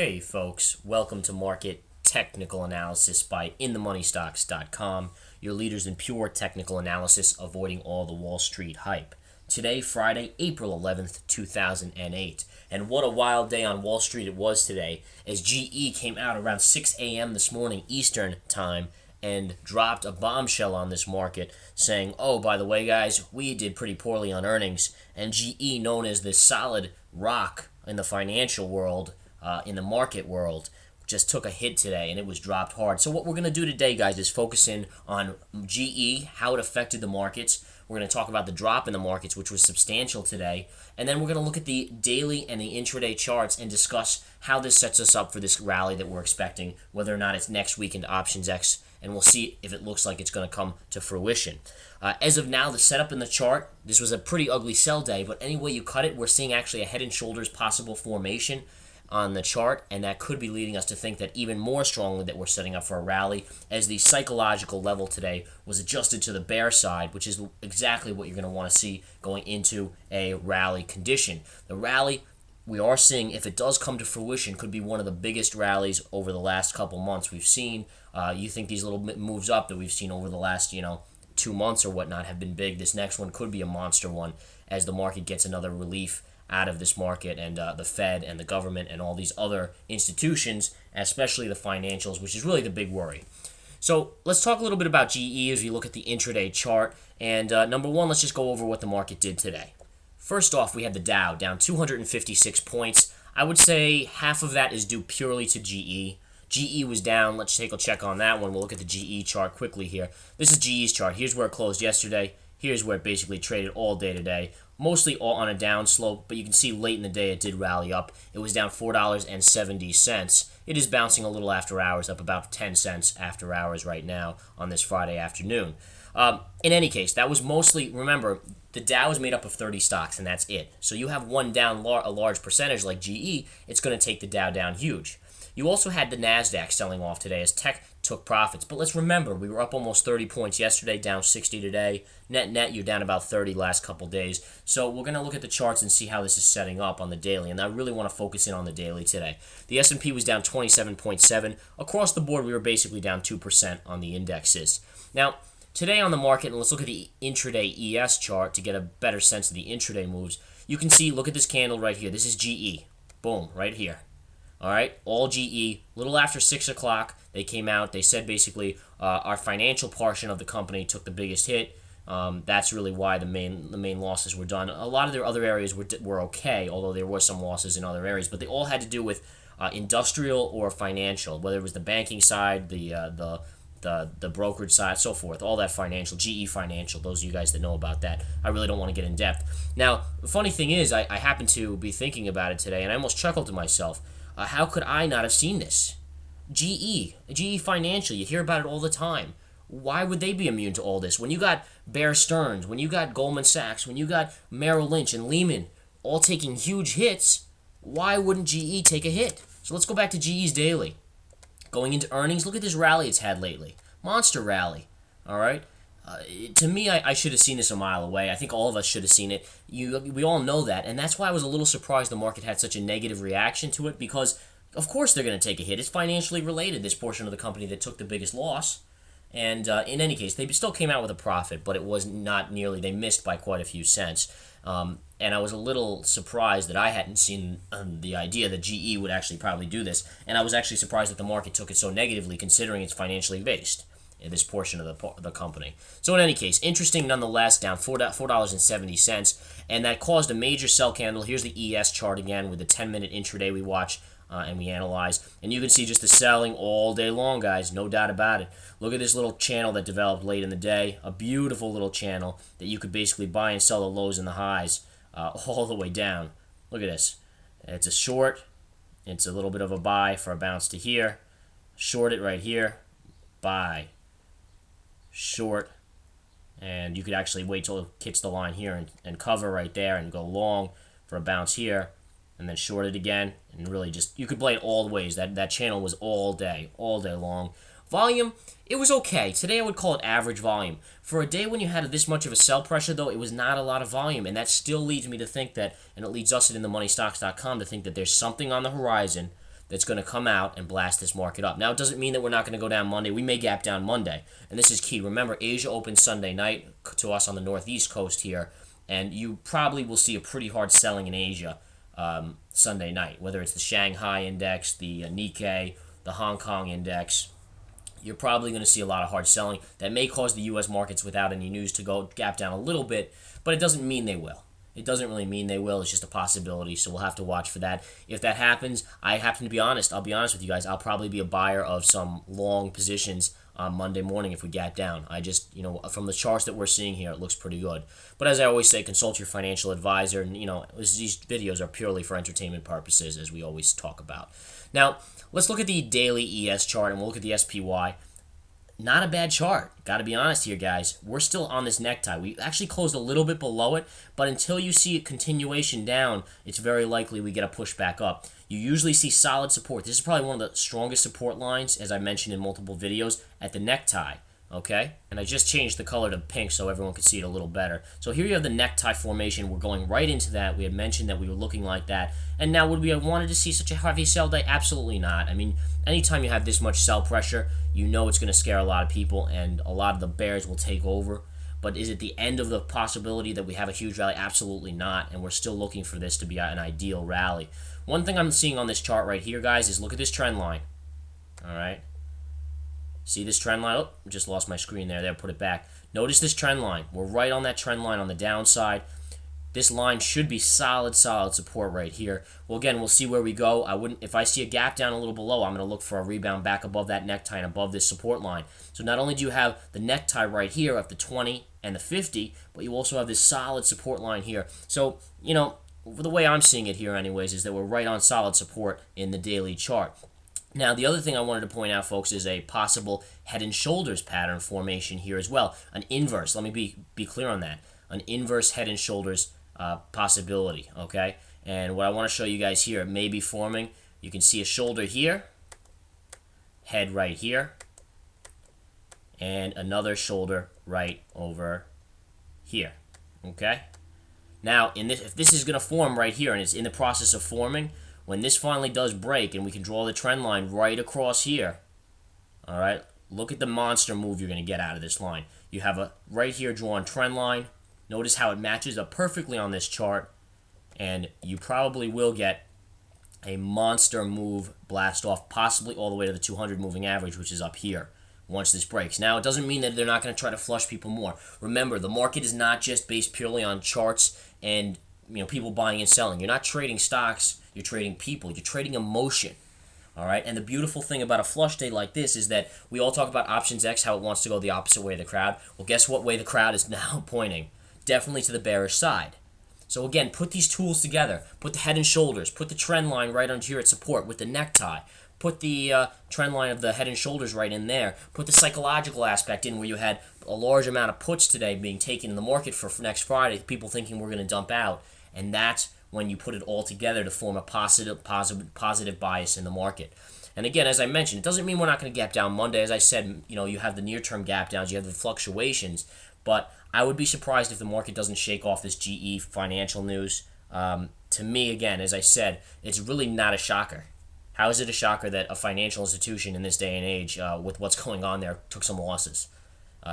Hey folks, welcome to Market Technical Analysis by InTheMoneyStocks.com, your leaders in pure technical analysis, avoiding all the Wall Street hype. Today, Friday, April 11th, 2008. And what a wild day on Wall Street it was today, as GE came out around 6 a.m. this morning Eastern Time and dropped a bombshell on this market saying, oh, by the way, guys, we did pretty poorly on earnings, and GE, known as this solid rock in the financial world, in the market world, just took a hit today and it was dropped hard. So what we're going to do today, guys, is focus in on GE, how it affected the markets. We're going to talk about the drop in the markets, which was substantial today. And then we're going to look at the daily and the intraday charts and discuss how this sets us up for this rally that we're expecting, whether or not it's next week into Options X, and we'll see if it looks like it's going to come to fruition. As of now, the setup in the chart, this was a pretty ugly sell day, but any way you cut it, we're seeing actually a head and shoulders possible formation on the chart, and that could be leading us to think that even more strongly that we're setting up for a rally, as the psychological level today was adjusted to the bear side, which is exactly what you're going to want to see going into a rally condition. The rally we are seeing, if it does come to fruition, could be one of the biggest rallies over the last couple months we've seen. You think these little moves up that we've seen over the last 2 months or whatnot have been big. This next one could be a monster one as the market gets another relief out of this market, and the Fed and the government and all these other institutions, especially the financials, which is really the big worry. So let's talk a little bit about GE as we look at the intraday chart. And number one, let's just go over what the market did today. First off, we had the Dow down 256 points. I would say half of that is due purely to GE. GE was down. Let's take a check on that one. We'll look at the GE chart quickly here. This is GE's chart. Here's where it closed yesterday. Here's where it basically traded all day today. Mostly all on a down slope, but you can see late in the day it did rally up. It was down $4.70. It is bouncing a little after hours, up about 10 cents after hours right now on this Friday afternoon. In any case, that was mostly, remember, the Dow is made up of 30 stocks, and that's it. So you have one down, a large percentage like GE, it's going to take the Dow down huge. You also had the NASDAQ selling off today as tech took profits. But let's remember, we were up almost 30 points yesterday, down 60 today. Net, you're down about 30 last couple days. So we're going to look at the charts and see how this is setting up on the daily. And I really want to focus in on the daily today. The S&P was down 27.7. Across the board, we were basically down 2% on the indexes. Now, today on the market, and let's look at the intraday ES chart to get a better sense of the intraday moves. You can see, look at this candle right here. This is GE. Boom, right here. All right, all GE. Little after 6 o'clock, they came out. They said basically our financial portion of the company took the biggest hit. That's really why the main losses were done. A lot of their other areas were okay, although there were some losses in other areas. But they all had to do with industrial or financial, whether it was the banking side, the brokerage side, so forth. All that financial, GE Financial. Those of you guys that know about that, I really don't want to get in depth. Now, the funny thing is, I happened to be thinking about it today, and I almost chuckled to myself. How could I not have seen this? GE Financial, you hear about it all the time. Why would they be immune to all this? When you got Bear Stearns, when you got Goldman Sachs, when you got Merrill Lynch and Lehman all taking huge hits, why wouldn't GE take a hit? So let's go back to GE's daily. Going into earnings, look at this rally it's had lately. Monster rally, all right? To me, I should have seen this a mile away. I think all of us should have seen it. We all know that, and that's why I was a little surprised the market had such a negative reaction to it, because of course they're going to take a hit. It's financially related, this portion of the company that took the biggest loss. And in any case, they still came out with a profit, but it was not nearly, they missed by quite a few cents. And I was a little surprised that I hadn't seen the idea that GE would actually probably do this. And I was actually surprised that the market took it so negatively, considering it's financially based in this portion of the company. So in any case, interesting nonetheless, down $4.70, and that caused a major sell candle. Here's the ES chart again with the 10-minute intraday we watch and we analyze, and you can see just the selling all day long, guys, no doubt about it. Look at this little channel that developed late in the day, a beautiful little channel that you could basically buy and sell the lows and the highs all the way down. Look at this. It's a short. It's a little bit of a buy for a bounce to here. Short it right here. Buy. Short, and you could actually wait till it hits the line here and cover right there and go long for a bounce here, and then short it again, and really just, you could play it all the ways. That channel was all day long. Volume, it was okay. Today I would call it average volume. For a day when you had this much of a sell pressure, though, it was not a lot of volume, and that still leads me to think that, and it leads us at InTheMoneyStocks.com to think that there's something on the horizon that's going to come out and blast this market up. Now, it doesn't mean that we're not going to go down Monday. We may gap down Monday, and this is key. Remember, Asia opens Sunday night to us on the northeast coast here, and you probably will see a pretty hard selling in Asia Sunday night, whether it's the Shanghai index, the Nikkei, the Hong Kong index. You're probably going to see a lot of hard selling. That may cause the U.S. markets without any news to go gap down a little bit, but it doesn't mean they will. It doesn't really mean they will. It's just a possibility, so we'll have to watch for that. If that happens, I happen to be honest. I'll be honest with you guys. I'll probably be a buyer of some long positions on Monday morning if we gap down. I just, from the charts that we're seeing here, it looks pretty good. But as I always say, consult your financial advisor. And, these videos are purely for entertainment purposes, as we always talk about. Now, let's look at the daily ES chart, and we'll look at the SPY. Not a bad chart. Got to be honest here, guys. We're still on this necktie. We actually closed a little bit below it, but until you see a continuation down, it's very likely we get a push back up. You usually see solid support. This is probably one of the strongest support lines, as I mentioned in multiple videos, at the necktie. Okay? And I just changed the color to pink so everyone could see it a little better. So here you have the necktie formation. We're going right into that. We had mentioned that we were looking like that. And now would we have wanted to see such a heavy sell day? Absolutely not. I mean, anytime you have this much sell pressure, you know it's going to scare a lot of people, and a lot of the bears will take over. But is it the end of the possibility that we have a huge rally? Absolutely not. And we're still looking for this to be an ideal rally. One thing I'm seeing on this chart right here, guys, is look at this trend line. All right? See this trend line? Oh, just lost my screen there. There, put it back. Notice this trend line. We're right on that trend line on the downside. This line should be solid support right here. Well, again, we'll see where we go. If I see a gap down a little below, I'm going to look for a rebound back above that necktie and above this support line. So not only do you have the necktie right here of the 20 and the 50, but you also have this solid support line here. So, the way I'm seeing it here anyways is that we're right on solid support in the daily chart. Now, the other thing I wanted to point out, folks, is a possible head and shoulders pattern formation here as well. An inverse. Let me be clear on that. An inverse head and shoulders possibility, okay? And what I want to show you guys here, it may be forming. You can see a shoulder here, head right here, and another shoulder right over here, okay? Now, if this is going to form right here, and it's in the process of forming, when this finally does break and we can draw the trend line right across here, all right, look at the monster move you're going to get out of this line. You have a right here drawn trend line. Notice how it matches up perfectly on this chart, and you probably will get a monster move blast off, possibly all the way to the 200 moving average, which is up here, once this breaks. Now, it doesn't mean that they're not going to try to flush people more. Remember, the market is not just based purely on charts and people buying and selling. You're not trading stocks. You're trading people. You're trading emotion. All right? And the beautiful thing about a flush day like this is that we all talk about options X, how it wants to go the opposite way of the crowd. Well, guess what way the crowd is now pointing? Definitely to the bearish side. So again, put these tools together. Put the head and shoulders. Put the trend line right onto here at support with the necktie. Put the trend line of the head and shoulders right in there. Put the psychological aspect in where you had a large amount of puts today being taken in the market for next Friday, people thinking we're going to dump out. And that's when you put it all together to form a positive bias in the market. And again, as I mentioned, it doesn't mean we're not going to gap down Monday. As I said, you have the near-term gap downs, you have the fluctuations, but I would be surprised if the market doesn't shake off this GE financial news. To me, again, as I said, it's really not a shocker. How is it a shocker that a financial institution in this day and age, with what's going on there, took some losses?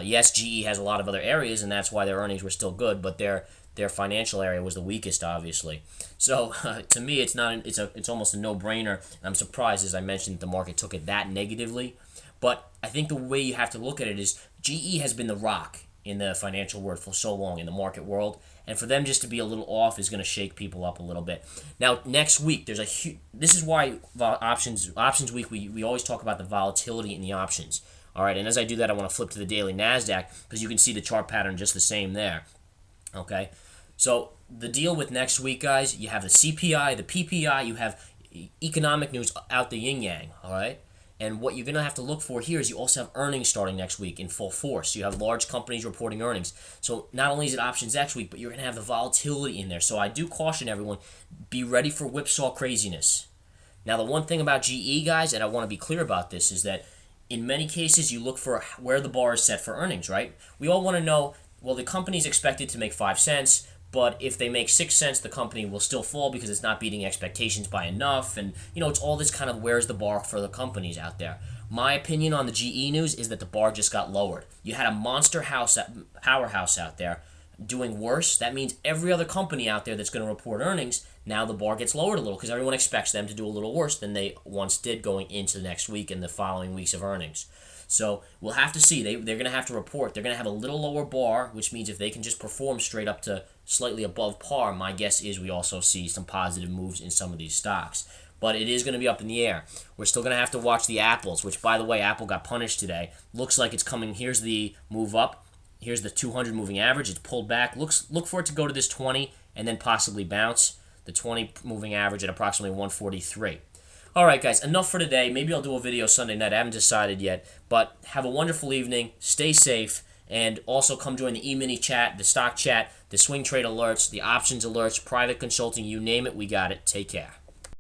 Yes, GE has a lot of other areas, and that's why their earnings were still good, but their financial area was the weakest, obviously. So to me, it's almost a no-brainer. I'm surprised, as I mentioned, the market took it that negatively. But I think the way you have to look at it is GE has been the rock in the financial world for so long, in the market world, and for them just to be a little off is going to shake people up a little bit. Now, next week, this is why options week, we always talk about the volatility in the options. All right, and as I do that, I want to flip to the daily NASDAQ because you can see the chart pattern just the same there. Okay, so the deal with next week, guys, you have the CPI, the PPI, you have economic news out the yin-yang, all right? And what you're going to have to look for here is you also have earnings starting next week in full force. You have large companies reporting earnings. So not only is it options next week, but you're going to have the volatility in there. So I do caution everyone, be ready for whipsaw craziness. Now, the one thing about GE, guys, and I want to be clear about this, is that in many cases you look for where the bar is set for earnings, right? We all want to know, well, the company's expected to make 5 cents, But if they make 6 cents, the company will still fall because it's not beating expectations by enough. And, it's all this kind of where's the bar for the companies out there. My opinion on the GE news is that the bar just got lowered. You had a powerhouse out there doing worse. That means every other company out there that's going to report earnings, now the bar gets lowered a little because everyone expects them to do a little worse than they once did going into the next week and the following weeks of earnings. So we'll have to see. They're going to have to report. They're going to have a little lower bar, which means if they can just perform straight up to slightly above par, my guess is we also see some positive moves in some of these stocks. But it is going to be up in the air. We're still going to have to watch the Apples, which, by the way, Apple got punished today. Looks like it's coming. Here's the move up. Here's the 200 moving average. It's pulled back. Look for it to go to this 20 and then possibly bounce. The 20 moving average at approximately 143. All right, guys, enough for today. Maybe I'll do a video Sunday night. I haven't decided yet. But have a wonderful evening. Stay safe. And also come join the e-mini chat, the stock chat, the swing trade alerts, the options alerts, private consulting, you name it, we got it. Take care.